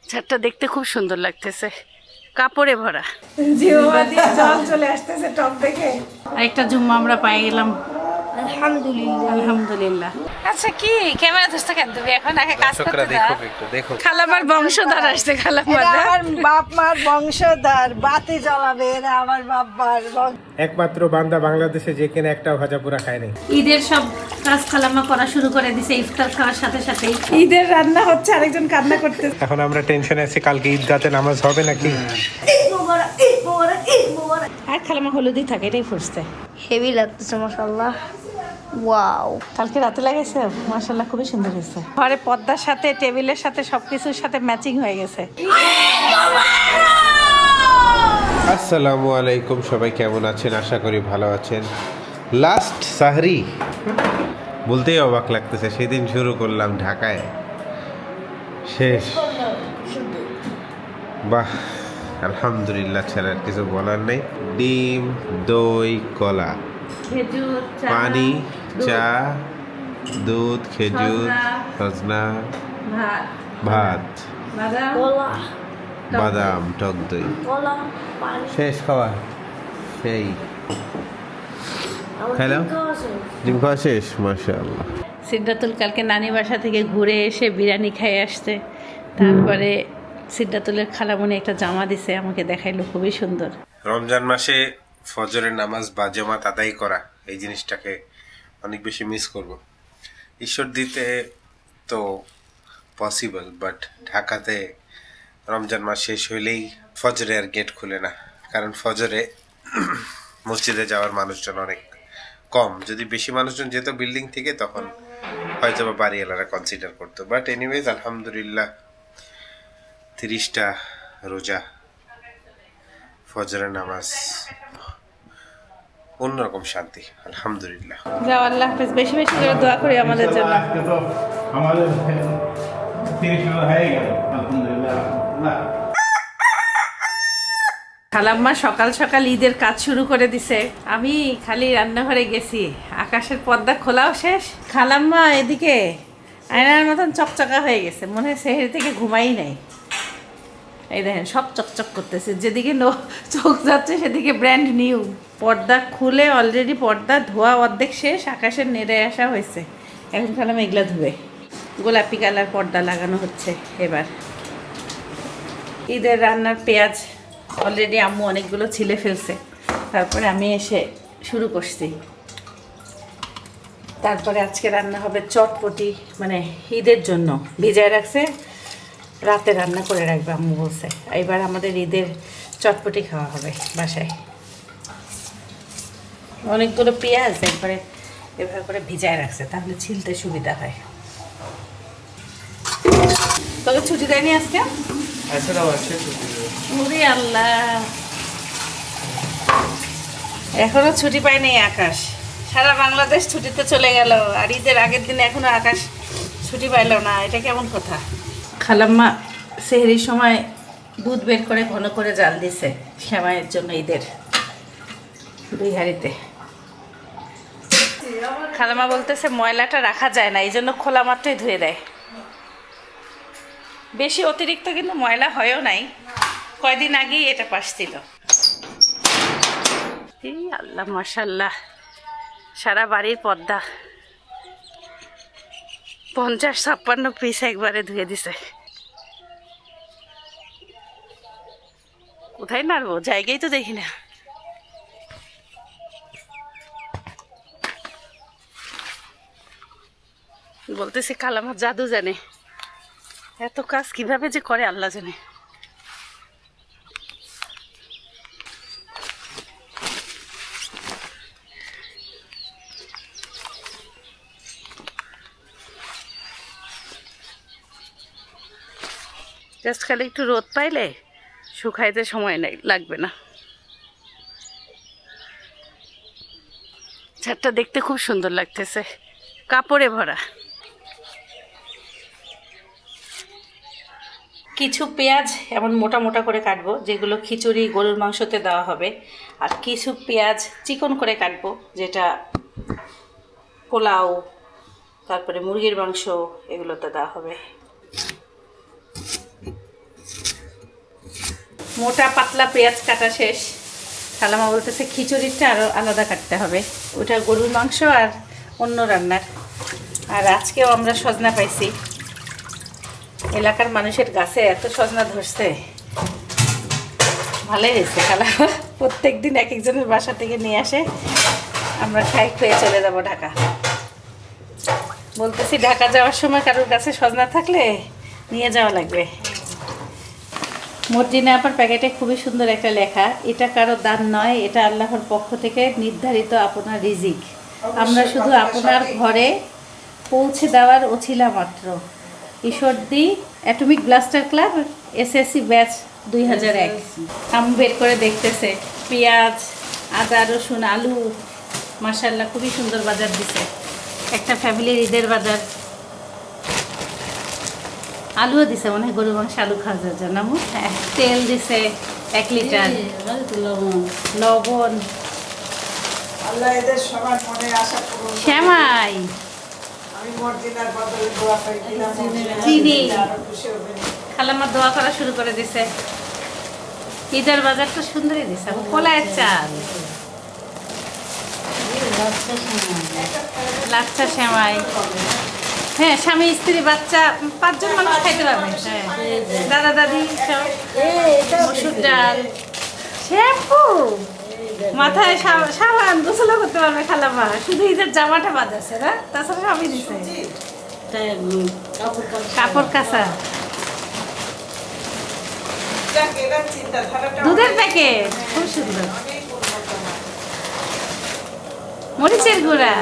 ছাদটা দেখতে খুব সুন্দর লাগতেছে, কাপড়ে ভরা। জিহ্বা দিয়ে জল চলে আসতেছে টপ দেখে। আরেকটা জুম্মা আমরা পাই গেলাম, আলহামদুলিল্লাহ। আলহামদুলিল্লাহ। আচ্ছা কি ক্যামেরা ধরতে কেন তুমি এখন? আগে কাজ করতে দাও। দেখো খালামার বংশধর আসছে, খালামার এরা আমার বাপ মার বংশধর, বাতি জ্বালাবে এরা আমার বাপ মার একমাত্র বান্দা বাংলাদেশে যে কিনা একটা ভাজা পুরা খায় নাই। ঈদের সব কাজ খালাম্মা করা শুরু করে দিছে ইফতার খাওয়ার সাথে সাথেই। ঈদের রান্না হচ্ছে, আরেকজন কান্না করতেছে। এখন আমরা টেনশনে আছি কালকে ঈদগাতে নামাজ হবে নাকি। আর খালাম্মা হলুদই থাকে, এটাই ফুটছে। হেভি লাগতেছে মাশাআল্লাহ। ওয়াও, কালকে রাতে লাগাইছে, মাশাআল্লাহ খুবই সুন্দর হয়েছে। ঘরে পর্দার সাথে টেবিলের সাথে সবকিছুর সাথে ম্যাচিং হয়ে গেছে। আসসালামু আলাইকুম, সবাই কেমন আছেন? আশা করি ভালো আছেন। লাস্ট সাহরি বলতেই অবাক লাগতেছে, সেদিন শুরু করলাম ঢাকায়, শেষ বাহ আলহামদুলিল্লাহ, ছাড়া আর কিছু বলার নেই। ডিম, দই, কলা, খেজুর, পানি, চা, দুধ, খেজুর, সজনা, ভাত, কলা, বাদাম, টক দই, কলা, পানি। শেষ খাওয়া সেই। আমার হ্যালো, ডিম খাওয়া শেষ। ডিম খাওয়া শেষ, মাশাআল্লাহ। সিদ্ধাতুল কালকে নানি বাসা থেকে ঘুরে এসে বিরিয়ানি খেয়ে আসছে। তারপরে সিদ্ধাতুলের খালামণি একটা জামা দিছে, আমাকে দেখাইলো, খুবই সুন্দর। রমজান মাসে ফজরের নামাজ বা জামাত আদায় করা, এই জিনিসটাকে অনেক বেশি মিস করব। ঈশ্বর দিতে তো পসিবল, বাট ঢাকাতে রমজান মাস শেষ হইলেই ফজরে আর গেট খুলে না, কারণ ফজরে মসজিদে যাওয়ার মানুষজন অনেক কম। যদি বেশি মানুষজন যেত বিল্ডিং থেকে তখন হয়তো বা বাড়িওয়ালারা কনসিডার করতো, বাট এনিওয়েজ আলহামদুলিল্লাহ 30টা রোজা, ফজরের নামাজ, অন্যরকম শান্তি আলহামদুলিল্লাহ। যাও, আল্লাহ হাফেজ। বেশি বেশি করে দোয়া করি আমাদের জন্য। আজকে তো আমাদের 30 মিনিট হয়ে গেল, আলহামদুলিল্লাহ। খালাম্মা সকাল সকাল ঈদের কাজ শুরু করে দিছে। আমি খালি রান্নাঘরে গেছি, আকাশের পর্দা খোলাও শেষ। খালাম্মা এদিকে আয়নার মতন চকচকা হয়ে গেছে, মনে হয় সেহেরি থেকে ঘুমাই নাই। এই দেখেন সব চকচক করতেছে, যেদিকে চোখ যাচ্ছে সেদিকে ব্র্যান্ড নিউ। পর্দা খুলে অলরেডি পর্দা ধোয়া অর্ধেক শেষ, আকাশের নেড়ে আসা হয়েছে। এখন খালাম এগুলা ধুবে। গোলাপি কালার পর্দা লাগানো হচ্ছে এবার। ঈদের রান্নার পেঁয়াজ অলরেডি আম্মু অনেকগুলো ছিলে ফেলছে, তারপরে আমি এসে শুরু করছি। তারপরে আজকে রান্না হবে চটপটি, মানে ঈদের জন্য ভিজায় রাখছে, রাতে রান্না করে রাখবে আম্মু বলছে। এবার আমাদের ঈদের চটপটি খাওয়া হবে বাসায়। অনেকগুলো পেঁয়াজ একবারে এভাবে করে ভিজায় রাখছে, তাহলে ছিলতে সুবিধা হয়। তোকে ছুটি দেয়নি আজকে? ওরে আল্লাহ, এখনো ছুটি পায়নি আকাশ। সারা বাংলাদেশ ছুটিতে চলে গেল, আর ঈদের আগের দিন এখনো আকাশ ছুটি পাইল না। এটা কেমন কথা? খালাম্মা সেহরির সময় দুধ বের করে ঘন করে জাল দিছে সেমাইয়ের জন্য ঈদের, 2 হাঁড়িতে। খালাম্মা বলতেছে ময়লাটা রাখা যায় না, এই জন্য খোলা মাত্রই ধুয়ে দেয়। বেশি অতিরিক্ত কিন্তু ময়লা হয়ও নাই, কয়দিন আগেই এটা পাসছিল। এই আল্লাহ মাশাল্লাহ, সারা বাড়ির পর্দা 50-56 পিস একবারে ধুয়ে দিছে। কোথায় নাড়বো, জায়গায় তো দেখি না। বলতেছে খালাম্মার জাদু জানে, এত কাজ কিভাবে যে করে আল্লাহ জানে। জাস্ট খালি একটু রোদ পাইলে শুকাইতে সময় লাগবে না। ছাদটা দেখতে খুব সুন্দর লাগতেছে, কাপড়ে ভরা। কিছু পেঁয়াজ এমন মোটা মোটা করে কাটবো, যেগুলো খিচুড়ি গরুর মাংসতে দেওয়া হবে, আর কিছু পেঁয়াজ চিকন করে কাটবো, যেটা পোলাও, তারপরে মুরগির মাংস, এগুলোতে দেওয়া হবে। মোটা পাতলা পেঁয়াজ কাটা শেষ। খালামা বলতেছে খিচুড়িটা আরও আলাদা কাটতে হবে, ওটা গরুর মাংস আর অন্য রান্নার। আর আজকেও আমরা সজনা পাইছি, এলাকার মানুষের গাছে এত সজনা ধরছে, ভালোই হয়েছে। খালা প্রত্যেক দিন এক একজনের বাসা থেকে নিয়ে আসে, আমরা খাই খেয়ে চলে যাব ঢাকা। বলতেছি ঢাকা যাওয়ার সময় কারোর কাছে সজনা থাকলে নিয়ে যাওয়া লাগবে। মর্জিনা আপার প্যাকেটে খুবই সুন্দর একটা লেখা, এটা কারো দান নয়, এটা আল্লাহর পক্ষ থেকে নির্ধারিত আপনার রিজিক। আমরা শুধু আপনার ঘরে পৌঁছে দেওয়ার ওছিলা মাত্র। Ishwardi atomic blaster club SSC batch 2001। আম বের করে দেখতেছে, পেঁয়াজ, আদা, রসুন, আলু, মাশাআল্লাহ খুবই সুন্দর বাজার দিছে। একটা ফ্যামিলির ঈদের বাজার। আলুও দিছে, মনে হয় গরুর মাংস আলু খাওয়া যায় জন্য। তেল দিছে 1 লিটার, লবণ, আল্লাহ এদের সবার মনে আশা পূরণ করুন। শ্যামাই, আমি মর্জিনার বদলে দোয়া করি দিলাম, চিনি। আরো খুশি হবেন। খালাম্মা দোয়া করা শুরু করে দিছে। ঈদের বাজারটা সুন্দরই দিছে। পোলায়ের চাল, লাচ্ছা শ্যামাই। হ্যাঁ, স্বামী স্ত্রী বাচ্চা 5 জন মানুষ খাইতে পারবে। হ্যাঁ, দাদা দাদি সব। মসুর ডাল, শ্যাম্পু, মাথায় সাবান, গোসলও করতে পারবে খালাম্মা। শুধু ঈদের জামাটা বাদ আছে না, তাছাড়া সবই দিছে। কাপড় কাঁচা, যাক, এরা চিন্তাধারাটা দুধের প্যাকেট খুব সুন্দর, অনেক উন্নত মানের। মরিচের গুঁড়া,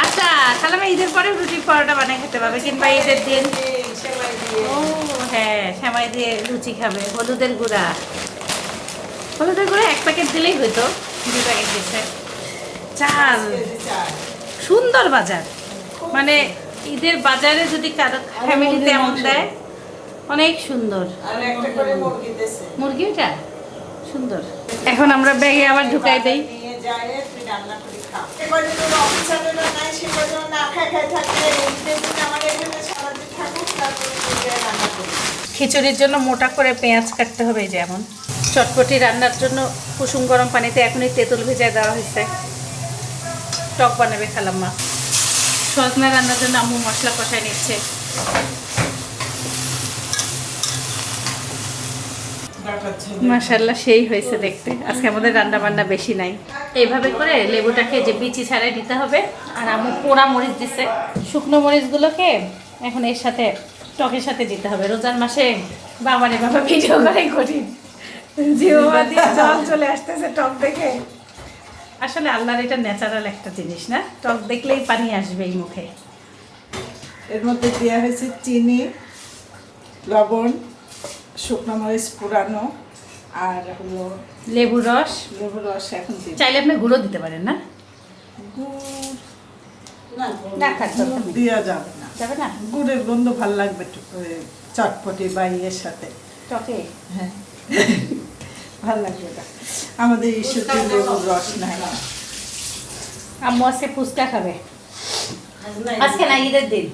আটা। খালাম্মা ঈদের পরে রুটি পরোটা বানিয়ে খেতে পারবে, কিংবা ঈদের দিন এই সেমাই দিয়ে ও হ্যাঁ সেমাই দিয়ে লুচি খাবে। হলুদের গুঁড়া, হলুদের গুঁড়া 1 প্যাকেট দিলেই হইতো, 2 প্যাকেট দিচ্ছে। চাল, কেজি চাল। সুন্দর বাজার। মানে ঈদের বাজারে যদি কারো ফ্যামিলিতে এমন দেয়, অনেক সুন্দর। আর একটা করে মুরগি দেছে। মুরগিটা সুন্দর। এখন আমরা ব্যাগে আবার ঢুকাই দেই। নিয়ে যায়, তুই রান্না করে খা। এবারে তোর অফিসারেরা নাই, সে কজন না খায় থাকলে ঈদের দিন আমার এখানে সারাদিন থাকুক, তারপরে তুই যায় রান্না করি। খিচুড়ির জন্য মোটা করে পেঁয়াজ কাটতে হবে, যেমন চটপটি রান্নার জন্য কুসুম গরম পানিতে এখনই তেঁতুল ভেজায় দেওয়া হয়েছে। টক বানাবে খালাম্মা। সজনা রান্নার জন্য আম্মু মশলা কষায় নিচ্ছে। মাশাআল্লাহ সেই হয়েছে দেখতে। আজকে আমাদের রান্না বান্না বেশি নাই। এইভাবে করে লেবুটাকে যে বিচি ছাড়াই দিতে হবে। আর আম্মু পোড়া মরিচ দিছে, শুকনো মরিচগুলোকে এখন এর সাথে টকের সাথে দিতে হবে। রোজার মাসে বাবার এভাবে ভিডিও করে করি, জিহ্বা দিয়ে জল চলে আসতেছে টক দেখে। আসলে আল্লাহর এটা ন্যাচারাল একটা জিনিস না, টক দেখলেই পানি আসবে এই মুখে। এর মধ্যে দেওয়া হয়েছে চিনি, লবণ, শুকনো মরিচ পুরানো, আর হলো লেবুর রস, লেবুর রস। এখন দিই চাইলে আপনি গুঁড়ো দিতে পারেন না, গুড় না থাক দরকার নেই। দেওয়া যাবে না, যাবে না গুড়ের গন্ধ ভালো লাগবে চটপটি বা ইয়ের সাথে। টকে। হ্যাঁ, ভালো লাগবে না। আমাদের ঈশ্বরদী লেবুর রস নাই। আম্মু আজকে ফুচকা খাবে, আজকে না ঈদের দিন।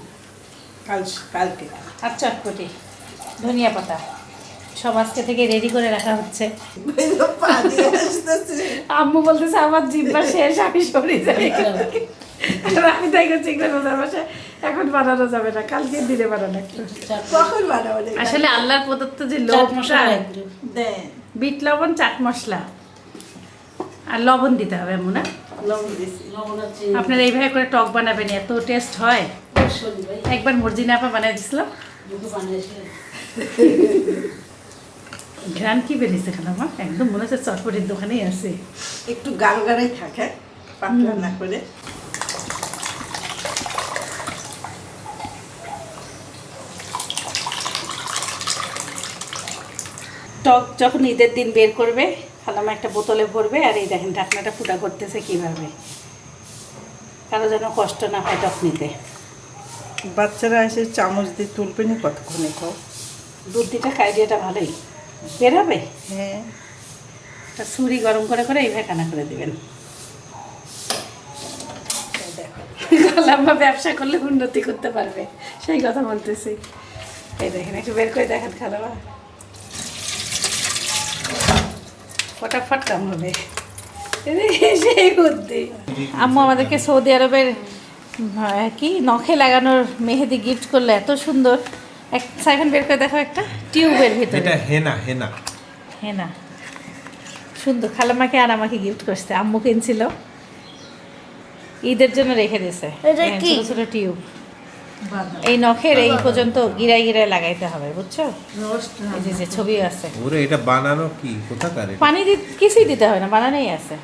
কালকে আর চটপটি, ধনিয়া পাতা সব আজকে থেকে রেডি করে রাখা হচ্ছে। পানি আসতেছে। আম্মু বলতেছে আমার জিব্বা শেষ, আমি সরে যাই। আর আমি তাই করছি এগুলো রোজার মাসে এখন বানানো যাবে না, কালকে দিনে বানানো একটু। কখন বানাবো? আসলে আল্লাহর প্রদত্ত যে লবণটা, দেন বিট লবণ, চাট মশলা আর লবণ দিতে হবে এমন না। লবণ দিছি। আপনারা এইভাবে করে টক বানাবেন, এত টেস্ট হয়। একবার মর্জিনা আপা বানিয়ে দিয়েছিলাম, ঘ্রাণ কি বেরিয়েছে খালাম্মা, একদম মনে হচ্ছে চটপটির দোকানেই আছে। একটু গাঢ় গাঢ়ই থাকে, পাতলা না করে। টক যখন ঈদের দিন বের করবে, খালাম্মা একটা বোতলে ভরবে। আর এই দেখেন ঢাকনাটা ফুটা করতেছে কিভাবে, কারো যেন কষ্ট না হয় টক নিতে। বাচ্চারা এসে চামচ দিয়ে তুলবে না, কতক্ষণে খাও। দুধ দিতে আইডিয়াটা ভালোই, বের হবে। হ্যাঁ, একটা ছুরি গরম করে করে এইভাবে কানা করে দিবেন। খালাম্মা ব্যবসা করলে উন্নতি করতে পারবে, সেই কথা বলতেছি। এই দেখেন একটু বের করে দেখেন খালামা, ফটাফট কাম হবে। সেই বুদ্ধি। আম্মু আমাদেরকে সৌদি আরবের কি নখে লাগানোর মেহেদি গিফট করলো, এত সুন্দর। এক সাইফান বের করে দেখো একটা টিউবের ভিতরে। এটা হেনা হেনা হ্যাঁ না, সুন্দর। খালাম্মাকে আর আমাকে গিফট করছে, আম্মু কিনছিল, ঈদের জন্য রেখে দিয়েছে। এটা কি? ছোট ছোট টিউব, এই নখের এই পর্যন্ত গিরায় গিরায় লাগাইতে হবে, বুঝছো? এই যে যে ছবি আছে। ওরে এটা বানানো কি কোথাকার এটা? পানি কিছুই দিতে হয় না, বানানোই আছে।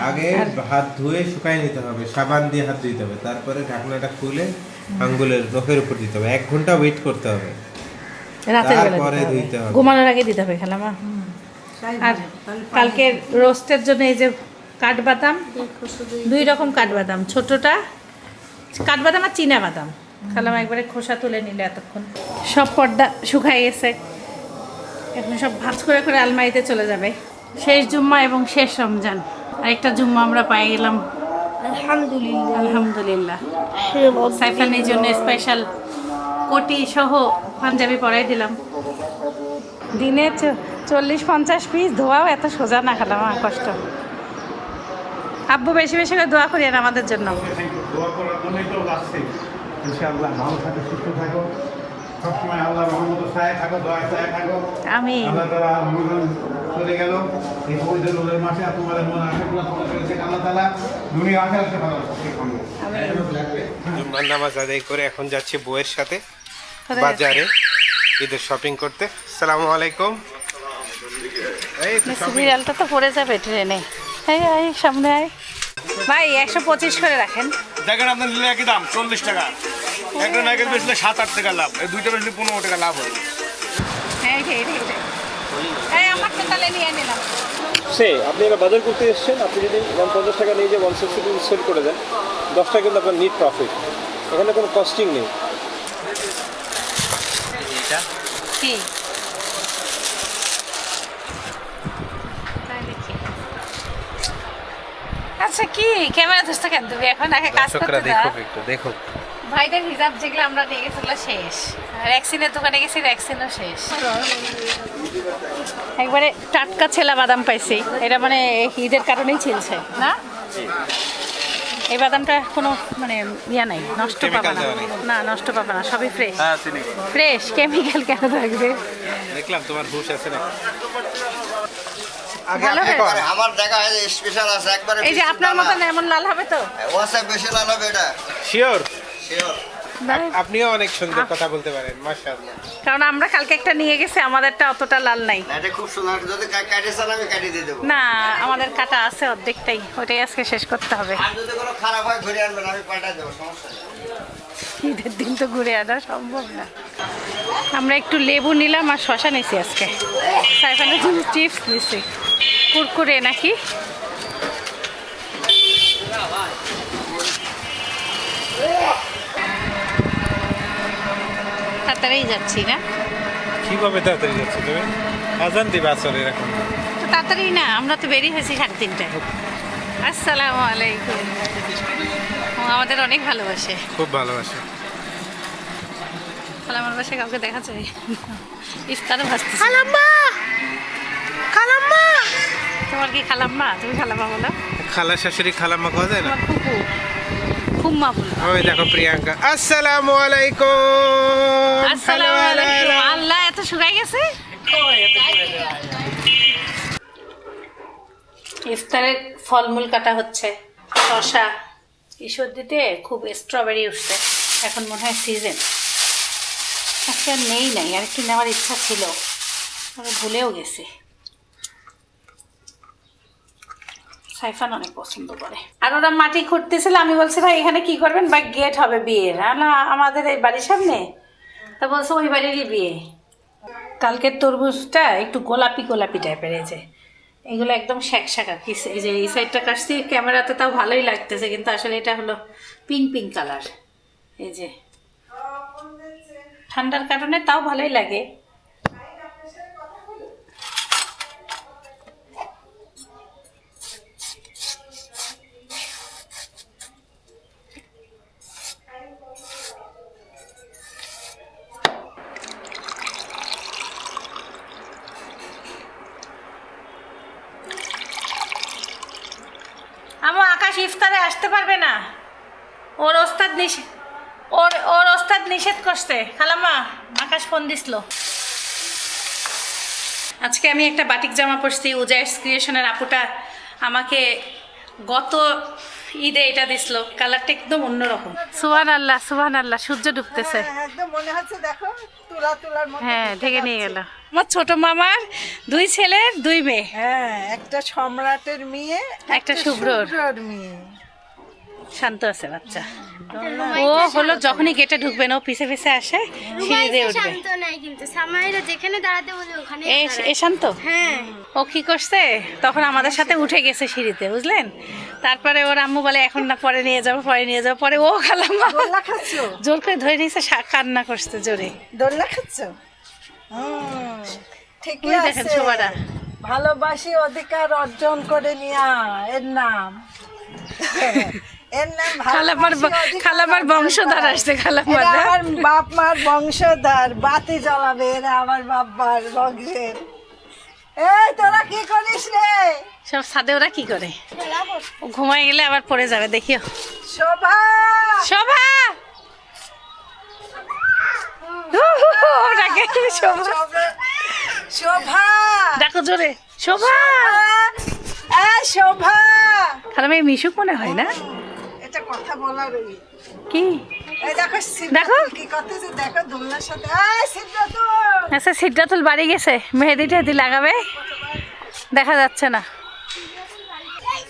আগে হাত ধুয়ে শুকাই নিতে হবে, সাবান দিয়ে হাত ধুইতে হবে, তারপরে ঢাকনাটা খুলে আঙ্গুলের নখের উপর দিতে হবে, 1 ঘন্টা ওয়েট করতে হবে, রাতের বেলা তারপরে দিতে ধুইতে হবে, হবে। ঘুমানোর আগে দিতে হবে খালামা। আর কালকে রোস্টের জন্য এই যে কাঠবাদাম, 2 রকম কাঠবাদাম, ছোটটা কাঠবাদাম আর চীনা বাদাম। খালামা একবারে খোসা তুলে নিলে এতক্ষণ। সব পর্দা শুকাই গেছে, এখন সব ভাঁজ করে করে আলমারিতে চলে যাবে। শেষ জুম্মা এবং শেষ রমজান, আরেকটা জুম্মা আমরা পাই গেলাম, আলহামদুলিল্লাহ। আলহামদুলিল্লাহ। সাইফানের জন্য স্পেশাল কোটি সহ পাঞ্জাবি পরাই দিলাম। দিনে 40-50 পিস ধোয়াও এত সোজা না খালামা, কষ্ট। আব্বু বেশি বেশি করে দোয়া করিয়েন আমাদের জন্য। দোয়া করার জন্যই তো আসছি। ইনশাআল্লাহ ভালো থাকো, সুস্থ থাকো, সবসময় আল্লাহর রহমতে ছায়া থাকো, দয়ায় ছায়া থাকো। আমিন। আল্লাহ তাআলা রমজান চলে গেল, এই পবিত্র রোজার মাসে তোমাদের মন আশাগুলো পূরণ করেছে আল্লাহ তাআলা, দুনিয়া আখিরাতে ভালো রাখবে। জুম্মার নামাজ আদায় করে এখন যাচ্ছি বউয়ের সাথে কোথায় বাজারে ঈদের শপিং করতে। আসসালামু আলাইকুম। এই তো shopping। বিড়ালটা তো পড়ে যাবে ট্রেনে। এই আয় সামনে আয় ভাই, 125 করে রাখেন। দেখেন আপনার নিলে একই দাম 40 টাকা, একটা নাইকেল বেচলে 7-8 টাকা লাভ, এই দুইটা বেচলে 15 টাকা লাভ হয়। হ্যাঁ এই আমার তো তাহলে নিয়ে নিলাম। আপনি এবার বাজার করতে এসেছেন, আপনি যদি 150 টাকা নিয়ে যে 160 সেল করে দেন, 10 টাকা কিন্তু আপনার নিট প্রফিট, এখানে কোনো কস্টিং নেই। কি তাই নাকি? আচ্ছা কি ক্যামেরা ধরতে কেন তুমি এখন? আগে কাজ দর্শকরা করতে দেখো দাও। একটু দেখো। ভাইদের হিসাব যেগুলো আমরা নিয়ে গেছিল শেষ, ভ্যাকসিনের দোকানে গেছি, ভ্যাকসিনও শেষ। একবারে টাটকা ছেলা বাদাম পাইছি, এটা মানে ঈদের কারণেই ছিলছে না। এই বাদামটা কোনো মানে ইয়া নাই, নষ্ট পাবে Chemical না। দেওয়া নেই। না নষ্ট পাবে না, সবই ফ্রেশ। হ্যাঁ চিনি। ফ্রেশ, কেমিক্যাল কেন থাকবে? দেখলাম তোমার হুশ আছে না। ভালো হয়েছে। আমার দেখা হয় স্পেশাল আছে একবারে। এই যে আপনার মতন এমন লাল হবে তো? ওয়াসা বেশি লাল হবে এটা শিওর। শিওর। আপনিও অনেক সুন্দর কথা বলতে পারেন, মাশাআল্লাহ। কারণ আমরা কালকে একটা নিয়ে গেছি, আমাদেরটা অতটা লাল নাই। এটা খুব সুন্দর, যদি কাটে চান আমি কাটিয়ে দিয়ে দেবো। না আমাদের কাটা আছে অর্ধেকটাই, ওটাই আজকে শেষ করতে হবে। আর যদি কোনো খারাপ হয় ঘুরে আনবেন, আমি পাল্টাই দেবো, সমস্যা নেই। ঈদের দিন তো ঘুরে আনা সম্ভব না। আমরা একটু লেবু নিলাম আর শশা নিছি আজকে। সাইফানের জন্য চিপস নিছি, কুরকুরে নাকি। তাড়াতাড়ি যাচ্ছি না কিভাবে তাড়াতাড়ি যাচ্ছে তুমি? আজান দিবে আসরের এখন। তো তাড়াতাড়ি না, আমরা তো বেরিয়ে হয়েছি 3:30টায়। আসসালামু আলাইকুম। ও আমাদের অনেক ভালোবাসে, খুব ভালোবাসে। খালাম্মার বাসায় কাউকে দেখা যায়, ইফতারও ভাসতেছে। খালাম্মা, খালাম্মা। তোমার কি খালাম্মা? তুমি খালাম্মা বলো। খালা শাশুড়ি খালাম্মা কথা যায় না? তোমার ফুপু খুম্মা বলো। ওই দেখো প্রিয়াঙ্কা। আসসালামু আলাইকুম। আসসালামু আলাইকুম। আল্লাহ এত শুকাই গেছে। ইফতারের ফলমূল কাটা হচ্ছে, শশা। এই সর্দিতে খুব স্ট্রবেরি উঠছে, এখন মনে হয় সিজন। আজকে আর নাই, আর একটু নেওয়ার ইচ্ছা ছিল, আমি ভুলেও গেছি। সাইফান অনেক পছন্দ করে। আর ওরা মাটি খুঁড়তেছিল, আমি বলছি ভাই এখানে কি করবেন? বা গেট হবে বিয়ের। না আমাদের এই বাড়ির সামনে, তা বলছে ওই বাড়িরই বিয়ে। কালকের তরমুজটা একটু গোলাপি গোলাপি টাইপের, এই যে এগুলো একদম শ্যাকশাকা। এই যে এই সাইডটা কাটছি ক্যামেরাতে, তাও ভালোই লাগতেছে, কিন্তু আসলে এটা হলো পিঙ্ক পিঙ্ক কালার। এই যে ঠান্ডার কারণে তাও ভালোই লাগে। ইফতারে আসতে পারবে না, ওর ওস্তাদ নিষেধ করছে। খালাম্মা, আকাশ ফোন দিছিল। আজকে আমি একটা বাটিক জামা পরছি, উজাইস ক্রিয়েশনের আপুটা আমাকে গত ঈদে এটা দিছিল, কালারটা একদম অন্যরকম। সুবহানাল্লাহ সুবহানাল্লাহ, সূর্য ডুবতেছে। একদম মনে হচ্ছে দেখো তুলার মতো। হ্যাঁ, ঢেকে নিয়ে গেল। আমার ছোট মামার 2 ছেলের 2 মেয়ে। হ্যাঁ, একটা সম্রাটের মেয়ে, একটা শুভ্রর মেয়ে। শান্ত আছে বাচ্চা। ও হলো যখনই গেটে ঢুকবেন ও পিছে পিছে আসে, সিঁড়ি দিয়ে উঠবে। শান্ত নাই কিন্তু সামাইরা যেখানে দাঁড়াতে বলে ওখানে এ শান্ত। হ্যাঁ, ও কি করছে, তখন আমাদের সাথে উঠে গেছে সিঁড়িতে, বুঝলেন। তারপরে ওর আম্মু বলে এখন না, পরে নিয়ে যাবো। পরে ও খালাম্মা দোলনা খাচ্ছ? জোর করে ধরে নিয়েছে, কান্না করছে জোরে। দোলনা খাচ্ছ? ঠিকই ওই দেখেন আছে। সবারা। ভালোবাসি অধিকার অর্জন করে নিয়া, এর নাম খালাম্মার বংশধর আসছে। খালাম্মার এরা আমার বাপ মার বংশধর, বাতি জ্বালাবে এরা আমার বাপ মার বংশের। এই তোরা কি করিস রে? সব ছাদে ওরা কি করে, ও ঘুমায় গেলে আবার পড়ে যাবে, দেখিও। শোভা, শোভা ডাকে, শোভা শোভা, ডাকো জোরে, শোভা। শোভা, খালাম্মা এই মিশুক মনে হয় না? এটা কথা বলার ওই। কি এই দেখো দেখো। কি করতেছে, দেখো দোলনার সাথে। সিদ্ধাতুল, আচ্ছা, সিদ্ধাতুল বাড়ি গেছে, মেহেদি টেহেদি লাগাবে, দেখা যাচ্ছে না।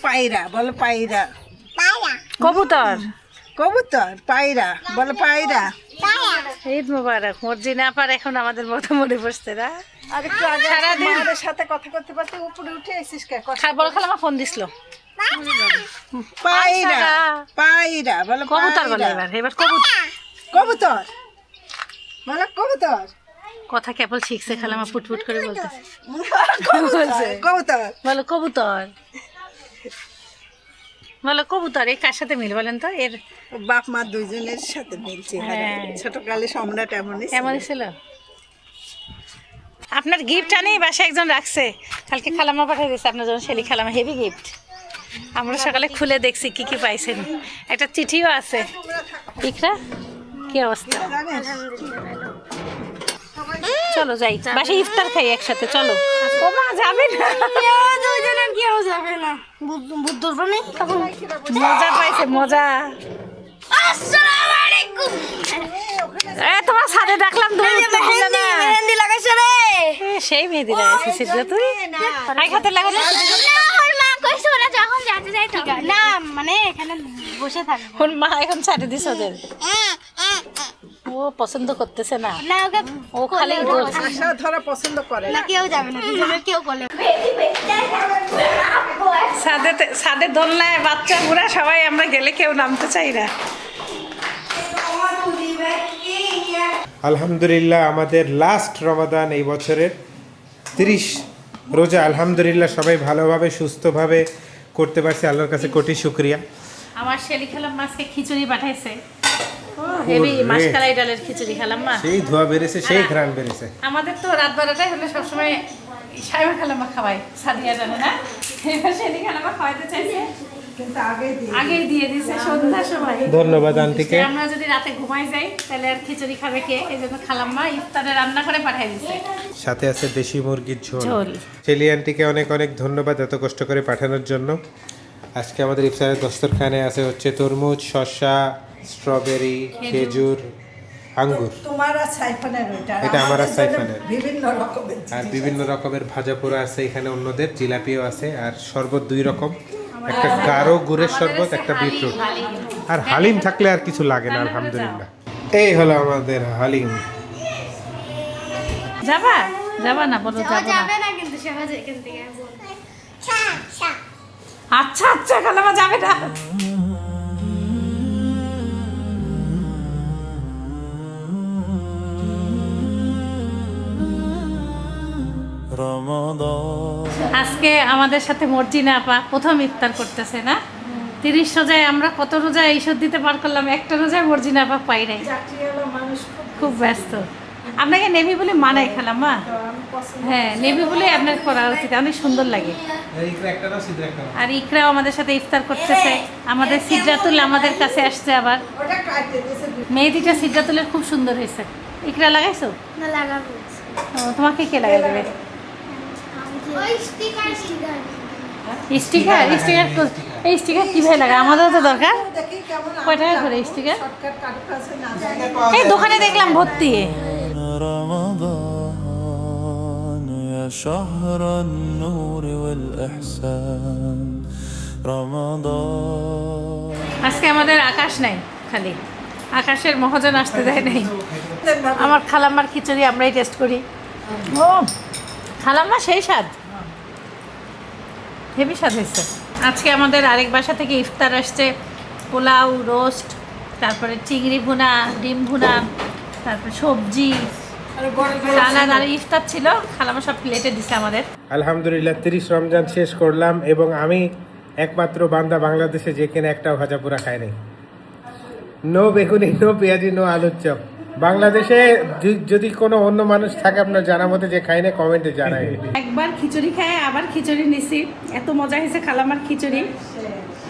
পায়রা বলো, পায়রা। কবুতর, কবুতর, পায়রা বলো, পায়রা। ঈদ মোবারক। মর্জিনা আপার এখন আমাদের মতো মনে পড়ছে না। আর একটু আগে সারাদিন আমাদের সাথে কথা করতে করতে উপরে উঠে এসেছিস কে? বড় খালামা ফোন দিছিল। পায়রা, পায়রা বলো, কবুতর বলে, এবার কবুতর। কবুতর বলো, কবুতর। কথা কেবল শিখছে, খালামা ফুটফুট করে বলতেছে। কবুতর বলো কবুতর, বলো কবুতর। এই কার সাথে মিল বলেন তো? এর বাপ মা দুইজনের সাথে মিলছে। হ্যাঁ। ছোটকালে সম্রাট এমনই এমনই ছিল। আপনার গিফট আনি বাসায় একজন রাখছে, কালকে খালামা পাঠিয়ে দিয়েছে আপনার জন্য। শেলি খালামা হেভি গিফট। আমরা সকালে খুলে দেখছি কি কি পাইছেন। একটা চিঠিও আছে। ইকরা, কি অবস্থা? চলো যাই, বাসায় ইফতার খাই একসাথে, চলো। ও মা, যাবে না? দুইজনের কেউ যাবে না, বুদ্ধ নেই তখন। মজা পাইছে, মজা। আসসালামু আলাইকুম। তোমার সাথে ডাকলাম, মেহেন্দি লাগাইছে রে। সেই মেহেদি লাগাইছে সিদ্ধাতুল। আই হাতে লাগানো। ওর মা কইছে ওরা যখন যেতে যায় ঠিক আছে না, মানে এখানে বসে থাকবে। ওর মা এখন ছাড়ে দিছে ওদের। ও পছন্দ করতেছে না, না ওকে ও খালি আশা ধরা পছন্দ করে না, কেউ যাবে না, দুজনের কেউ বলে। ছাদে দোলনায় বাচ্চা বুড়া সবাই আমরা গেলে কেউ নামতে চাই না। আলহামদুলিল্লাহ, আমাদের লাস্ট রমাদান এই বছরের 30 রোজা আলহামদুলিল্লাহ সবাই ভালোভাবে সুস্থভাবে করতে পারছি, আল্লাহর কাছে কোটি শুকরিয়া। আমার শেলি খালাম্মা আজকে খিচুড়ি পাঠাইছে, হেভি মাসকালাই ডালের খিচুড়ি। খালাম্মা সেই ধোয়া বেড়েছে, সেই ঘ্রাণ বেড়েছে। আমাদের তো রাত 12টায় হলে সবসময় সাইমা খালাম্মা খাওয়াই, সাদিয়া জানে না। এবার শেলি খালাম্মা খাওয়াইতে চাইছে, কিন্তু আগেই দিয়ে দিছে সন্ধ্যার সময়। ধন্যবাদ আন্টিকে। আমরা যদি রাতে ঘুমাই যাই তাহলে আর খিচুড়ি খাবে কে? এই জন্য খালাম্মা ইফতারে রান্না করে পাঠাই দিছে। সাথে আছে দেশি মুরগির ঝোল। ঝোল। শেলি আন্টিকে অনেক অনেক ধন্যবাদ এত কষ্ট করে পাঠানোর জন্য। আজকে আমাদের ইফতারের দস্তরখানে আছে হচ্ছে তরমুজ, শসা, স্ট্রবেরি, খেজুর, আঙ্গুর। তোমার আর সাইফানের ওইটা, এটা আমার আর সাইফানের। বিভিন্ন রকমের আর বিভিন্ন রকমের ভাজা পোড়া আছে এখানে, অন্যদের জিলাপিও আছে, আর শরবত 2 রকম, একটা গাঢ় গুড়ের শরবত, একটা বিটরুট। আর হালিম থাকলে আর কিছু লাগে না আলহামদুলিল্লাহ। এই হলো আমাদের হালিম। যাবা যাবা না? বলো যাবো না। যাবে না কিন্তু সহজে এখান থেকে আচ্ছা আচ্ছা, খালাম্মা যাবে না। আজকে আমাদের সাথে মর্জিনা আপা প্রথম ইফতার করতেছে না? 30 রোজায় আমরা কত রোজায় এইসব দিতে পার করলাম, একটা রোজায় মর্জিনা আপা পাই নাই। খুব ব্যস্ত। আপনাকে নেভি বলে মানায় খালাম্মা। হ্যাঁ, নেভি বলে আপনার করা উচিত, অনেক সুন্দর লাগে। আর ইকরাও আমাদের সাথে ইফতার করতেছে। আমাদের সিদ্রাতুল আমাদের কাছে আসছে আবার। ওটা কাটতে দিয়েছে। মেহেদিটা সিদ্রাতুলের খুব সুন্দর হয়েছে। ইকরা লাগাইছো? না লাগাবো ও, তোমাকে কে লাগাই দেবে? ওই স্টিকার স্টিকার এই স্টিকার কিভাবে লাগা? আমাদের তো দরকার। দেখি কেমন কয় টাকা করে স্টিকার? শর্টকাট কারো কাছে না যায়। এই দোকানে দেখলাম ভর্তি। رمضان يا شهر النور والإحسان رمضان আজকে আমাদের আকাশ নাই, খালি আকাশের মহাজন আসতে দেয় নাই। আমার খালাম্মার খিচুড়ি আমরাই টেস্ট করি। ও খালাম্মা সেই স্বাদ, হেভি স্বাদ হয়েছে। আজকে আমাদের আরেক বাসা থেকে ইফতার আসছে, পোলাও, রোস্ট, তারপরে চিংড়ি ভুনা, ডিম ভুনা, তারপরে সবজি, সালাদ আর ইফতার ছিল। খালাম্মা সব প্লেটে দিছে আমাদের। আলহামদুলিল্লাহ 30 রমজান শেষ করলাম এবং আমি একমাত্র বান্দা বাংলাদেশে যেখানে একটাও ভাজা পোড়া খায় নাই। নো বেগুনি, নো পেঁয়াজি, নো আলুর চপ। বাংলাদেশে যদি কোনো অন্য মানুষ থাকে আপনার জানার মধ্যে যে খায় না, কমেন্টে জানায়। একবার খিচুড়ি খায় আবার খিচুড়ি নিছি, এত মজা হয়েছে খালাম্মার খিচুড়ি,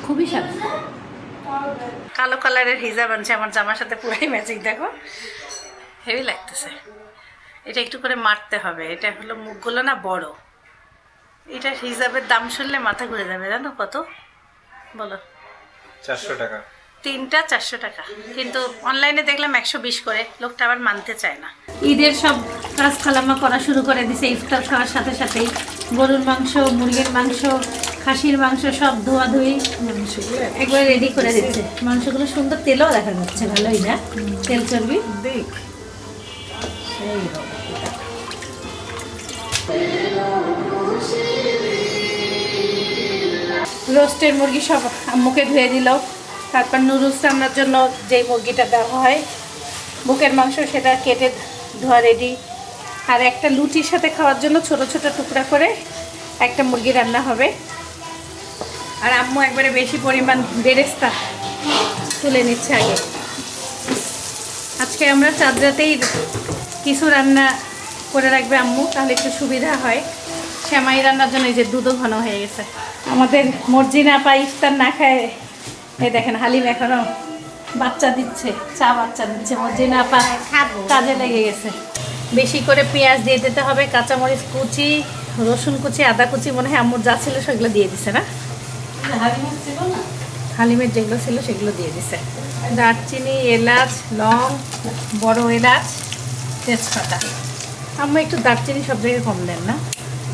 খুবই স্বাদ। কালো কালারের হিজাব আনছে আমার জামার সাথে পুরাই ম্যাচিং, দেখো হেভি লাগতেছে। এটা একটু করে মারতে হবে, এটা হলো মুখগুলো না বড়। এটা হিজাবের দাম শুনলে মাথা ঘুরে যাবে, জানো কত বলো? 400 টাকা। তিনটা 400 টাকা, কিন্তু অনলাইনে দেখলাম 120 করে। লোকটা আবার মানতে চায় না। ঈদের সব কাজ খালাম্মা করা শুরু করে দিছে। ইফতার খাওয়ার সাথে সাথেই গরুর মাংস, মুরগির মাংস, খাসির মাংস সব ধোয়াধুয়ি একবারে রেডি করে দিচ্ছে। মাংসগুলো সুন্দর, তেলও দেখা যাচ্ছে, ভালোই না তেল চর্বি। দেখ রোস্টের মুরগি সব আম্মুকে ধুয়ে দিল। তারপর নুডলস রান্নার জন্য যেই মুরগিটা দেওয়া হয়, বুকের মাংস, সেটা কেটে ধোয়া রেডি। আর একটা লুচির সাথে খাওয়ার জন্য ছোট ছোট টুকরা করে একটা মুরগি রান্না হবে। আর আম্মু একবারে বেশি পরিমাণ বেরেস্তা তুলে নিচ্ছে আগে। আজকে আমরা চাঁদ রাতেই কিছু রান্না করে রাখবে আম্মু, তাহলে একটু সুবিধা হয়। সেমাই রান্নার জন্য এই যে দুধও ঘন হয়ে গেছে। আমাদের মর্জিনা আপা ইফতার না খায়, এই দেখেন হালিম এখনো বাচ্চা দিচ্ছে, চা বাচ্চা দিচ্ছে। মর্জিনা আপা কাজে লেগে গেছে। বেশি করে পেঁয়াজ দিয়ে দিতে হবে, কাঁচামরিচ কুচি, রসুন কুচি, আদা কুচি, মনে হয় আম্মুর যা ছিল সেগুলো দিয়ে দিছে না? হালিমের যেগুলো ছিল সেগুলো দিয়ে দিছে। দারচিনি, এলাচ, লং, বড় এলাচ, তেজপাতা। আম্মু একটু দারচিনি সব জায়গায় কম দেন না?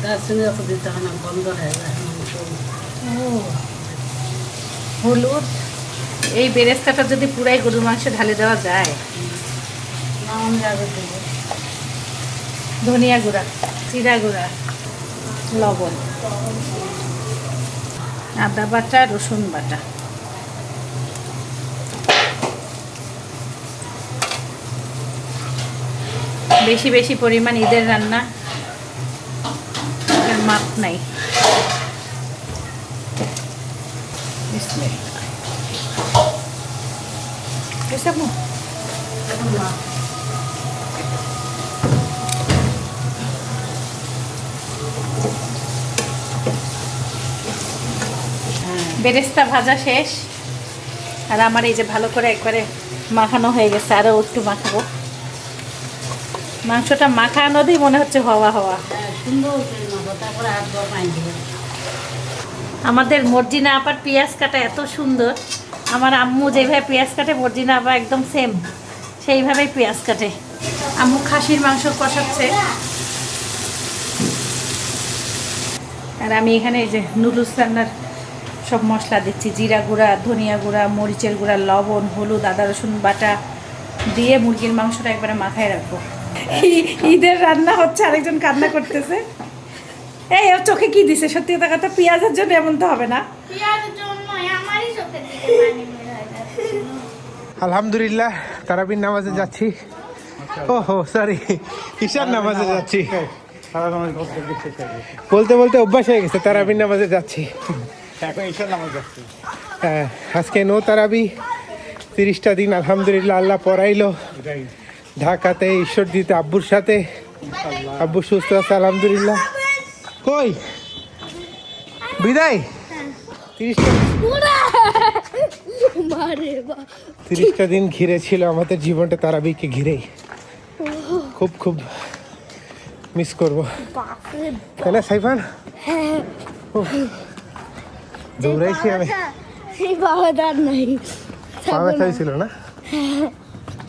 দারচিনি অত দিতে হয় না, বন্ধ হয়ে যায়। ও হলুদ। এই বেরেস্তাটা যদি পুরাই গরুর মাংসে ঢালে দেওয়া যায়। ধনিয়া গুঁড়া, জিরা গুঁড়া, লবণ, আদা বাটা, রসুন বাটা। বেশি বেশি পরিমাণ ঈদের রান্না, মাপ নাই। বেরেস্তা ভাজা শেষ। আর আমার এই যে ভালো করে একবারে মাখানো হয়ে গেছে, আরও একটু মাখাবো। মাংসটা মাখানো দিয়ে মনে হচ্ছে হওয়া হওয়া। আমাদের মর্জিনা আপার পেঁয়াজ কাটা এত সুন্দর। আমার আম্মু যেভাবে পেঁয়াজ কাটে, মর্জিনা আপা একদম সেম সেইভাবেই পেঁয়াজ কাটে। আম্মু খাসির মাংস কষাচ্ছে, আর আমি এখানে এই যে নুডলস রান্নার সব মশলা দিচ্ছি। জিরা গুঁড়া, ধনিয়া গুঁড়া, মরিচের গুঁড়া, লবণ, হলুদ, আদা রসুন বাটা দিয়ে মুরগির মাংসটা একবারে মাথায় রাখবো। ঈদের রান্না হচ্ছে, আরেকজন কান্না করতেছে। এই ওর চোখে কি দিছে? সত্যি কথা, পেঁয়াজের জন্য এমন তো হবে না। আলহামদুলিল্লাহ তারাবির নামাজে যাচ্ছি। ওহো সরি, ঈশার নামাজে যাচ্ছি। বলতে বলতে অভ্যাস হয়ে গেছে, তারাবির নামাজে যাচ্ছি। এখন ঈশার নামাজ যাচ্ছি। হ্যাঁ, আজকে নো তারাবি, 30টা দিন আলহামদুলিল্লাহ আল্লাহ পড়াইলো। ঢাকাতে ঈশ্বর দিতে আব্বুর সাথে। আব্বু সুস্থ আছে আলহামদুলিল্লাহ। কই বিদায়? 30টা দিন ঘিরে ছিল আমাদের জীবনটা তারাবিকে ঘিরেই। খুব খুব মিস করব, তাই না সাইফান? দৌড়াইছি আমি, সেই বাবাটা আর নাই, পা ব্যথা হয়েছিল না?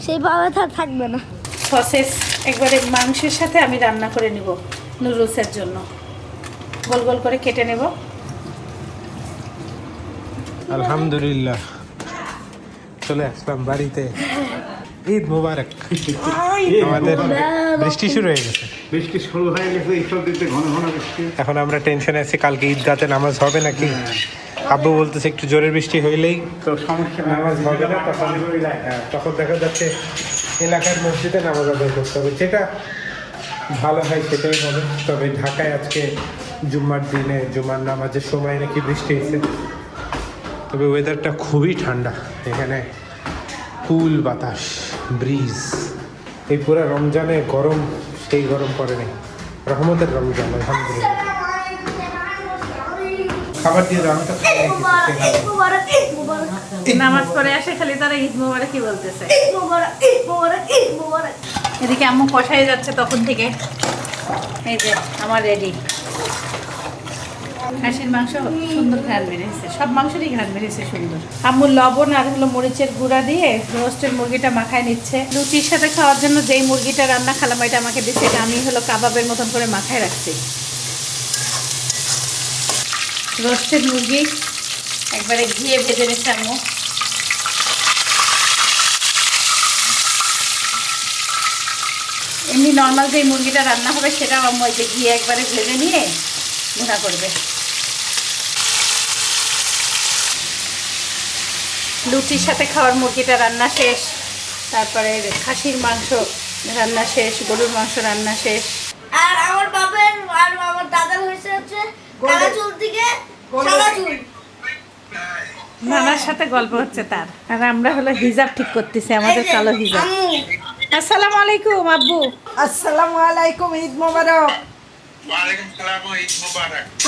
সেই বাবাটা থাকবে না। সসেস একবারে মাংসের সাথে আমি রান্না করে নিব নুডলসের জন্য। গোল গোল করে কেটে নেব। আলহামদুলিল্লাহ চলে আসলাম বাড়িতে। ঈদ মোবারক। আমাদের বৃষ্টি শুরু হয়ে গেছে, বৃষ্টি শুরু হয়ে গেছে, ঈশ্বর দিতে ঘন ঘন বৃষ্টি। এখন আমরা টেনশনে আছি কালকে ঈদগাতে নামাজ হবে নাকি। আব্বু বলতেছে একটু জোরে বৃষ্টি হইলেই তো সমস্যা নামাজ হবে না, তখন দেখা যাচ্ছে এলাকার মসজিদে নামাজ আদায় করতে হবে, যেটা ভালো হয় সেটাই হবে। তবে ঢাকায় আজকে জুম্মার দিনে জুম্মার নামাজের সময় নাকি বৃষ্টি হয়েছে। তবে ওয়েদারটা খুবই ঠান্ডা, এখানে কুল বাতাস, ব্রিজ। এই পুরো রমজানে গরম সেই গরম পড়ে নেই, রহমতের রমজান আলহামদুলিল্লাহ। খাবার দিয়ে দাও, আমি তো খাই নাই কিছু। নামাজ পড়ে আসে খালি তারা ঈদ মোবারক কি বলতেছে। এদিকে আম্মু কষাই যাচ্ছে তখন থেকে। এই যে আমার রেডি খাসির মাংস, সুন্দর ঘ্রাণ বেরিয়েছে, সব মাংসেরই ঘ্রাণ বেরিয়েছে সুন্দর। আম্মু লবণ আর হলো মরিচের গুঁড়া দিয়ে রোস্টের মুরগিটা মাখায় নিচ্ছে। রুটির সাথে খাওয়ার জন্য যেই মুরগিটা রান্না খালাম এটা আমাকে দিচ্ছে, এটা আমি হলো কাবাবের মতন করে মাখায় রাখছি। রোস্টেড মুরগি একবারে ঘিয়ে ভেজে নিচ্ছে আম্মু। এমনি নর্মাল যে মুরগিটা রান্না হবে সেটাও আম্মু ওই যে ঘিয়ে একবারে ভেজে নিয়ে ভুনা করবে। লুচির সাথে খাওয়ার মুরগিটা রান্না শেষ, তারপরে খাসির মাংস রান্না শেষ, গরুর মাংস রান্না শেষ। আর আমার বাবার আর আমার দাদার হয়েছে হচ্ছে কালা চুল থেকে সাদা চুল। নানার সাথে গল্প হচ্ছে তার, আর আমরা হলো হিজাব ঠিক করতেছি, আমাদের কালো হিজাব। আসসালামু আলাইকুম আব্বু। আসসালামু আলাইকুম, ঈদ মোবারক।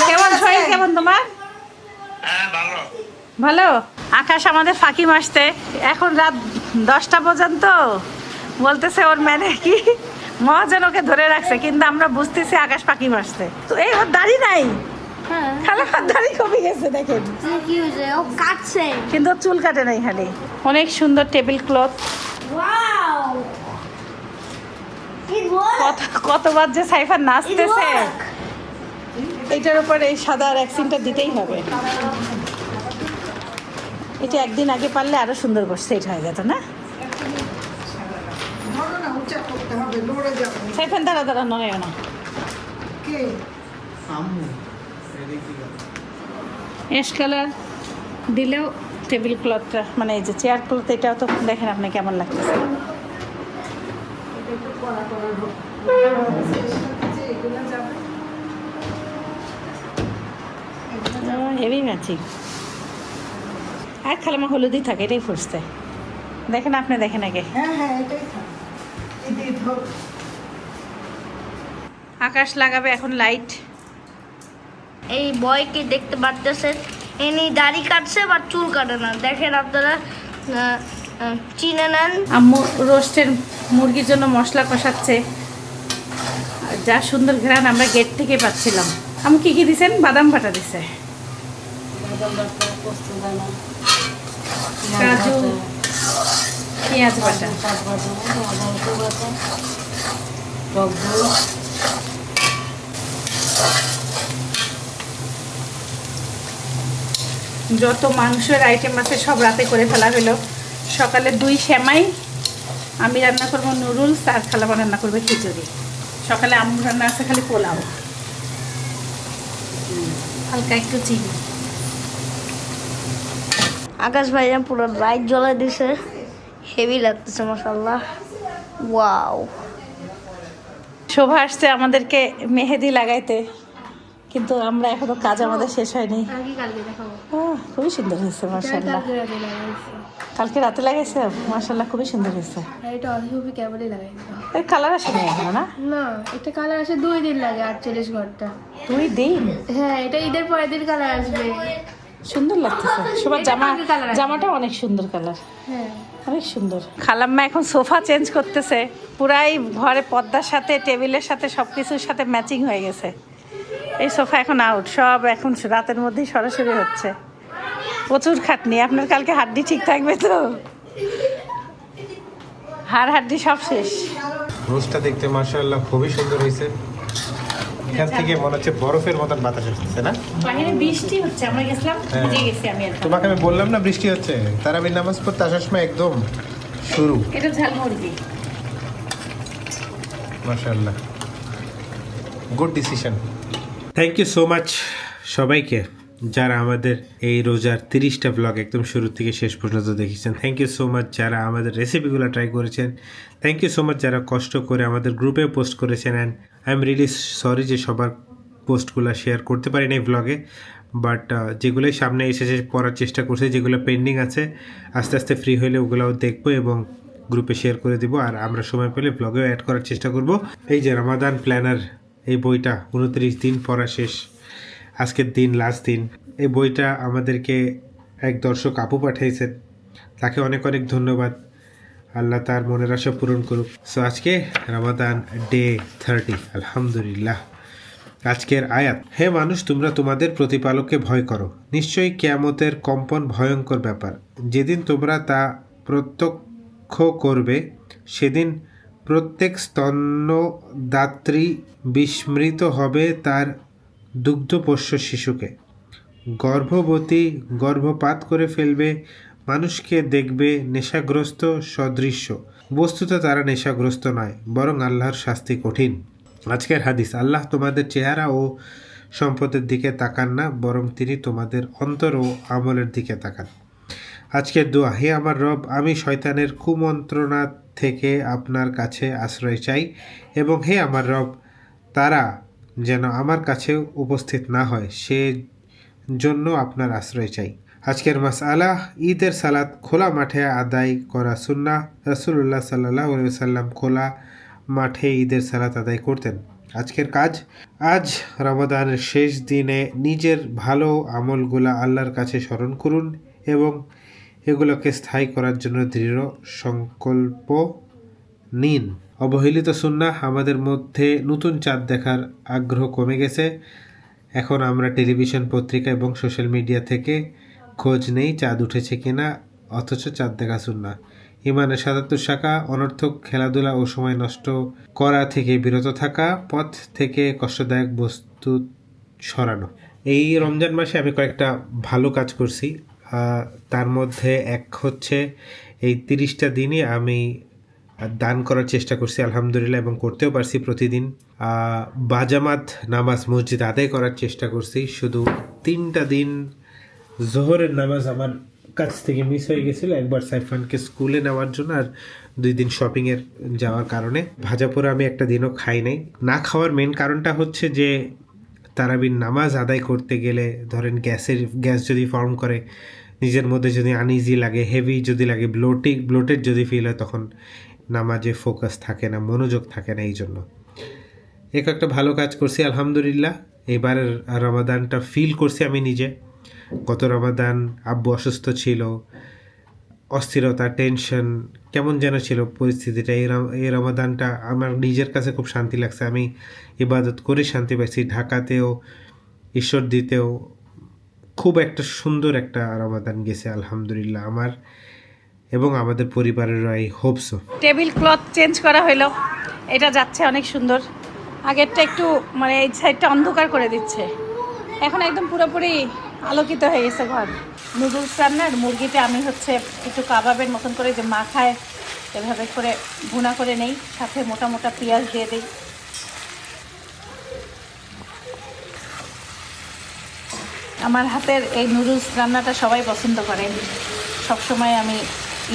কেমন শরীর, কেমন তোমার? ভালো। আকাশ আমাদের ফাঁকি মাসতে, এখন রাত 10টা পর্যন্ত বলতেছে ওর ম্যানে কি মহাজন ওকে ধরে রাখছে, কিন্তু আমরা বুঝতেছি আকাশ ফাঁকি মাসতে। তো এই ওর দাড়ি নাই, খালি ওর দাড়ি কমে গেছে দেখেন, কি হয়েছে? ও কাটছে। কিন্তু ওর চুল কাটে নাই খালি। অনেক সুন্দর টেবিল ক্লথ। ওয়াও, কতবার যে সাইফার নাচতেছে, এটার উপরে এই সাদা আর অ্যাক্সেন্টটা দিতেই হবে। এটা একদিন আগে পারলে আরো সুন্দর সেট হয়ে যেত না? সাইফান দাঁড়া দাঁড়া, নয় না অ্যাশ কালার দিলেও টেবিল ক্লথটা, মানে এই যে চেয়ার ক্লথ, এটাও তো দেখেন আপনি কেমন লাগতেছে। Heavy matching. আর খালামা হলুদই থাকে, এটাই ফুটছে। দেখেন আপনি, দেখেন আগে। হ্যাঁ এটাই থাক। আকাশ লাগাবে এখন লাইট। এই বয়কে দেখতে পারতেছেন, এনি দাড়ি কাটছে বা চুল কাটে না। দেখেন আপনারা চিনে নেন। আম্মু রোস্টের মুরগির জন্য মশলা কষাচ্ছে, আর যা সুন্দর ঘ্রাণ আমরা গেট থেকে পাচ্ছিলাম। আম্মু কি কি দিছেন? বাদাম বাটা দিছে, কাজু, পেঁয়াজ বাটা, যত মাংসের আইটেম আছে সব রাতে করে ফেলা হলো। সকালে 2 সেমাই, আমি রান্না করবো নুডলস, আর খালামা রান্না করবে খিচুড়ি। সকালে আম্মু রান্না আছে খালি পোলাও, হালকা একটু চিনি। আকাশ ভাইয়া পুরো লাইট জ্বলাই দিছে, হেভি লাগতেছে মাশাআল্লাহ। ওয়াও, শোভা আসছে আমাদেরকে মেহেদি লাগাইতে, কিন্তু আমরা এখনো কাজ আমাদের শেষ হয়নি। আগে কালকে দেখাবো। খুবই সুন্দর হয়েছে মাশাআল্লাহ। কালকে রাতে লাগাইছে মাশাআল্লাহ, খুবই সুন্দর হয়েছে। এটা অধিকভাবে কেবলই লাগাইছে। এর কালার আসেনি এখনো না? না, একটা কালার আসে 2 দিন লাগে, 48 ঘন্টা। 2 দিন? হ্যাঁ, এটা ঈদের পরের দিন কালার আসবে। সুন্দর লাগতেছে সবার জামাটা অনেক সুন্দর কালার। হ্যাঁ, অনেক সুন্দর। খালাম্মা এখন সোফা চেঞ্জ করতেছে, পুরাই ঘরে পর্দার সাথে টেবিলের সাথে সব কিছুর সাথে ম্যাচিং হয়ে গেছে। এই সোফা এখন আউট, সব এখন রাতের মধ্যেই সরাসরি হচ্ছে। প্রচুর খাটনি। আপনার কালকে হাড্ডি ঠিক থাকবে তো? হাড্ডি সব শেষ। রোজটা দেখতে মাশাআল্লাহ খুবই সুন্দর হয়েছে। এখান থেকে মনে হচ্ছে বরফের মতন বাতাস আসছে না? বাইরে বৃষ্টি হচ্ছে, আমরা গেছিলাম, ভিজে গেছি আমি। তোমাকে আমি বললাম না বৃষ্টি হচ্ছে, তারাবির নামাজ পড়তে আসার সময় একদম শুরু। এটা ঝাল মুরগি। মাশাআল্লাহ, good decision. Thank you so much সবাইকে যারা আমাদের এই রোজার 30টা ব্লগ একদম শুরু থেকে শেষ পর্যন্ত দেখেছেন। থ্যাংক ইউ সো মাচ যারা আমাদের রেসিপিগুলো ট্রাই করেছেন। থ্যাংক ইউ সো মাচ যারা কষ্ট করে আমাদের গ্রুপে পোস্ট করেছেন। And I am really sorry যে সবার পোস্টগুলো শেয়ার করতে পারিনি এই ব্লগে, বাট যেগুলোই সামনে এসেছে পড়ার চেষ্টা করছে, যেগুলো পেন্ডিং আছে আস্তে আস্তে ফ্রি হলে ওগুলোও দেখবো এবং গ্রুপে শেয়ার করে দিব। আর আমরা সময় পেলে ব্লগেও অ্যাড করার চেষ্টা করব। এই যে রমাদান প্ল্যানার, এই বইটা 29 দিন পড়া শেষ, আজকের দিন লাস্ট দিন। এই বইটা আমাদেরকে এক দর্শক আপু পাঠিয়েছেন, তাকে অনেক অনেক ধন্যবাদ। আল্লাহ তার মনের আশা পূরণ করুক। সো আজকে রমাদান ডে 30, আলহামদুলিল্লাহ। আজকের আয়াত: হে মানুষ, তোমরা তোমাদের প্রতিপালককে ভয় করো। নিশ্চয়ই কিয়ামতের কম্পন ভয়ঙ্কর ব্যাপার। যেদিন তোমরা তা প্রত্যক্ষ করবে, সেদিন প্রত্যেক স্তন্যদাত্রী বিস্মৃত হবে তার দুগ্ধপোষ্য শিশুকে। গর্ভবতী গর্ভপাত করে ফেলবে, মানুষকে দেখবে নেশাগ্রস্ত সদৃশ্য। বস্তুত তারা নেশাগ্রস্ত নয়, বরং আল্লাহর শাস্তি কঠিন। আজকের হাদিস: আল্লাহ তোমাদের চেহারা ও সম্পদের দিকে তাকান না, বরং তিনি তোমাদের অন্তর ও আমলের দিকে তাকান। আজকের দোয়া: হে আমার রব, আমি শয়তানের কুমন্ত্রণা থেকে আপনার কাছে আশ্রয় চাই, এবং হে আমার রব, তারা যেন আমার কাছে উপস্থিত না হয় সে জন্য আপনার আশ্রয় চাই। আজকের মাসআলা: ঈদের সালাত খোলা মাঠে আদায় করা সুন্নাহ। রাসূলুল্লাহ সাল্লাল্লাহু আলাইহি ওয়াসাল্লাম খোলা মাঠে ঈদের সালাত আদায় করতেন। আজকের কাজ: আজ রমাদানের শেষ দিনে নিজের ভালো আমলগুলা আল্লাহর কাছে স্মরণ করুন এবং এগুলোকে স্থায়ী করার জন্য দৃঢ় সংকল্প নিন। অবহেলিত সুন্নাহ: আমাদের মধ্যে নতুন চাঁদ দেখার আগ্রহ কমে গেছে। এখন আমরা টেলিভিশন, পত্রিকা এবং সোশ্যাল মিডিয়া থেকে খোঁজ নেই চাঁদ উঠেছে কিনা, অথচ চাঁদ দেখা সুন্নাহ। ইমানের 77 শাখা: অনর্থক খেলাধুলা ও সময় নষ্ট করা থেকে বিরত থাকা, পথ থেকে কষ্টদায়ক বস্তু সরানো। এই রমজান মাসে আমি কয়েকটা ভালো কাজ করছি। তার মধ্যে এক হচ্ছে এই 30টা দিনই আমি দান করার চেষ্টা করছি আলহামদুলিল্লাহ, এবং করতেও পারছি প্রতিদিন। বাজামাত নামাজ মসজিদ আদায় করার চেষ্টা করছি। শুধু 3টা দিন জোহরের নামাজ আমার কাছ থেকে মিস হয়ে গেছিলো, একবার সাইফানকে স্কুলে নেওয়ার জন্য, আর 2 দিন শপিংয়ের যাওয়ার কারণে। ভাজাপোড়া আমি একটা দিনও খাই নাই। না খাওয়ার মেন কারণটা হচ্ছে যে তারাবির নামাজ আদায় করতে গেলে ধরেন গ্যাস যদি ফর্ম করে, নিজের মধ্যে যদি আনইজি লাগে, হেভি যদি লাগে, ব্লোটেড যদি ফিল হয়, তখন নামাজে ফোকাস থাকে না, মনোযোগ থাকে না। এই জন্য একটা ভালো কাজ করছি আলহামদুলিল্লাহ। এবারের রমাদানটা ফিল করছি আমি নিজে। গত রমাদান আব্বু অসুস্থ ছিল, অস্থিরতা, টেনশন, কেমন যেন ছিল পরিস্থিতিটা। এই রমাদানটা আমার নিজের কাছে খুব শান্তি লাগছে। আমি ইবাদত করে শান্তি পাইছি। ঢাকাতেও, ঈশ্বরদীতেও খুব একটা সুন্দর একটা রমাদান গেছে আলহামদুলিল্লাহ আমার এবং আমাদের পরিবারেরও। I hope so. Table cloth change করা হলো, এটা যাচ্ছে অনেক সুন্দর। আগেরটা একটু মানে এই সাইডটা অন্ধকার করে দিচ্ছে, এখন একদম পুরোপুরি আলোকিত হয়ে গেছে ঘর। নুডলস রান্নার মুরগিটা আমি হচ্ছে একটু কাবাবের মতন করে যে মাখায় এভাবে করে ভুনা করে নেই, সাথে মোটা মোটা পেঁয়াজ দিয়ে দিই। আমার হাতের এই নুডলস রান্নাটা সবাই পছন্দ করে। সবসময় আমি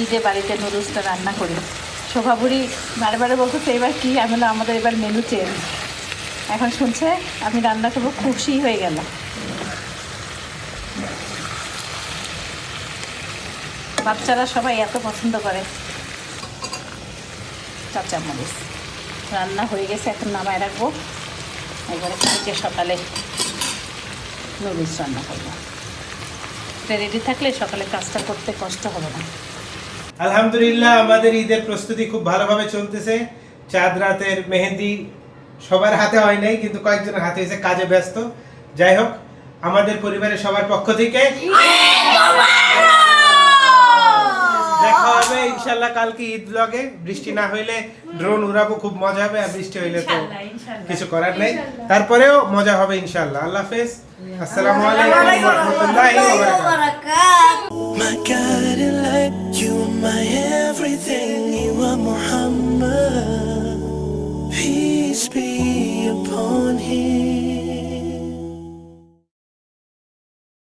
ঈদে বাড়িতে নুডলসটা রান্না করি। শোভাবুড়ি বারে বারে বলতেছে এবার কি, আমি বললাম আমাদের এবার মেনু চেঞ্জ। এখন শুনছে আমি রান্না করবো, খুশি হয়ে গেল। বাচ্চারা সবাই এত পছন্দ করে। কাঁচা মরিচ রান্না হয়ে গেছে, এখন নামায় রাখবো। এবারে কালকে সকালে নুডলস রান্না করবো। এটা রেডি থাকলে সকালে কাজটা করতে কষ্ট হবে না। আলহামদুলিল্লাহ, আমাদের ঈদের প্রস্তুতি খুব ভালোভাবে চলতেছে। চাঁদ রাতের মেহেন্দি সবার হাতে হয় নাই, কিন্তু কয়েকজনের হাতে হয়েছে, কাজে ব্যস্ত। যাই হোক, আমাদের পরিবারের সবার পক্ষ থেকে দেখা হবে ইনশাল্লাহ কালকে ঈদ ব্লগে। বৃষ্টি না হইলে ড্রোন উড়াবো, খুব মজা হবে। আর বৃষ্টি হইলে তো কিছু করার নেই, তারপরেও মজা হবে ইনশাল্লাহ। আল্লাহ হাফেজ, আসসালামু আলাইকুম ওয়া রাহমাতুল্লাহি ওয়া বারাকাতুহু। My guiding light, you are my everything, you are Muhammad. Peace be upon him.